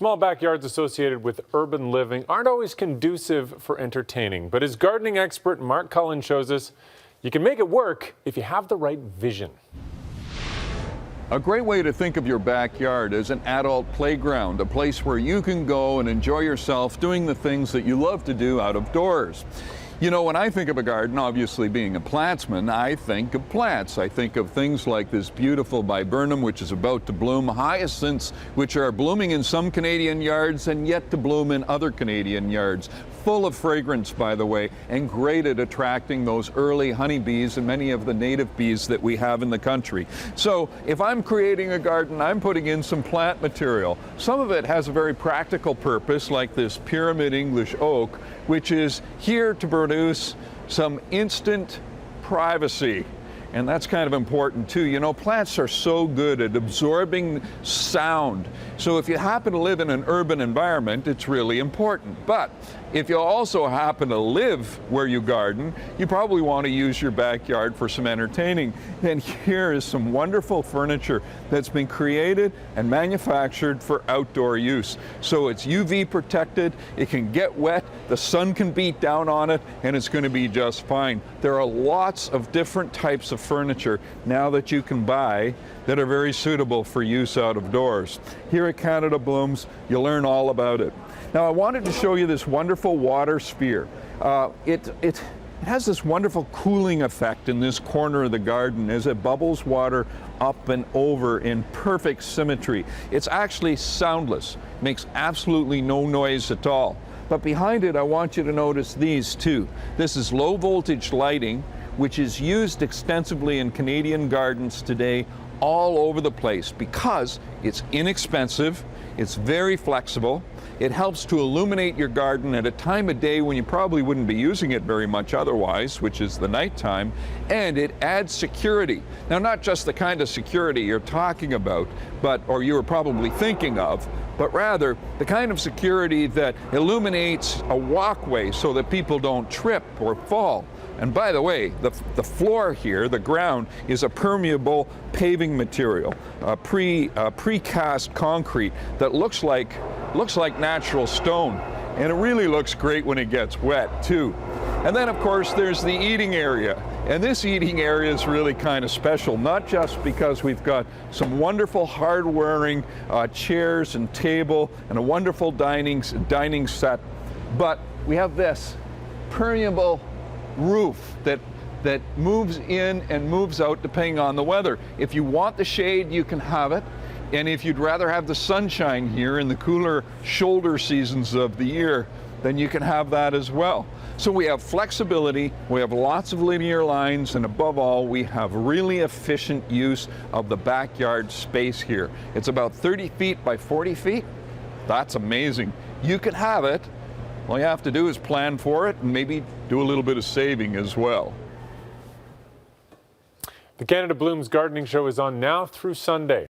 Small backyards associated with urban living aren't always conducive for entertaining, but as gardening expert Mark Cullen shows us, you can make it work if you have the right vision. A great way to think of your backyard is an adult playground, a place where you can go and enjoy yourself doing the things that you love to do out of doors. You know, when I think of a garden, obviously being a plantsman, I think of plants. I think of things like this beautiful viburnum, which is about to bloom, hyacinths, which are blooming in some Canadian yards and yet to bloom in other Canadian yards. Full of fragrance, by the way, and great at attracting those early honeybees and many of the native bees that we have in the country. So if I'm creating a garden, I'm putting in some plant material. Some of it has a very practical purpose, like this pyramid English oak, which is here to produce some instant privacy. And that's kind of important too. You know, plants are so good at absorbing sound. So if you happen to live in an urban environment, it's really important. But if you also happen to live where you garden, you probably want to use your backyard for some entertaining. And here is some wonderful furniture that's been created and manufactured for outdoor use. So it's UV protected, it can get wet, the sun can beat down on it, and it's going to be just fine. There are lots of different types of furniture now that you can buy that are very suitable for use out of doors. Here at Canada Blooms, you'll learn all about it. Now I wanted to show you this wonderful water sphere. It has this wonderful cooling effect in this corner of the garden as it bubbles water up and over in perfect symmetry. It's actually soundless, makes absolutely no noise at all. But behind it, I want you to notice these two. This is low voltage lighting, which is used extensively in Canadian gardens today all over the place because it's inexpensive, it's very flexible, it helps to illuminate your garden at a time of day when you probably wouldn't be using it very much otherwise, which is the nighttime, and it adds security. Now, not just the kind of security you're talking about, or you were probably thinking of, but rather the kind of security that illuminates a walkway so that people don't trip or fall. And by the way, the floor here, the ground, is a permeable paving material, precast concrete that looks like natural stone. And it really looks great when it gets wet too. And then of course there's the eating area. And this eating area is really kind of special, not just because we've got some wonderful hard-wearing chairs and table and a wonderful dining set, but we have this permeable roof that moves in and moves out depending on the weather. If you want the shade, you can have it. And if you'd rather have the sunshine here in the cooler shoulder seasons of the year, then you can have that as well. So we have flexibility, we have lots of linear lines, and above all, we have really efficient use of the backyard space here. It's about 30 feet by 40 feet. That's amazing. You can have it. All you have to do is plan for it and maybe do a little bit of saving as well. The Canada Blooms Gardening Show is on now through Sunday.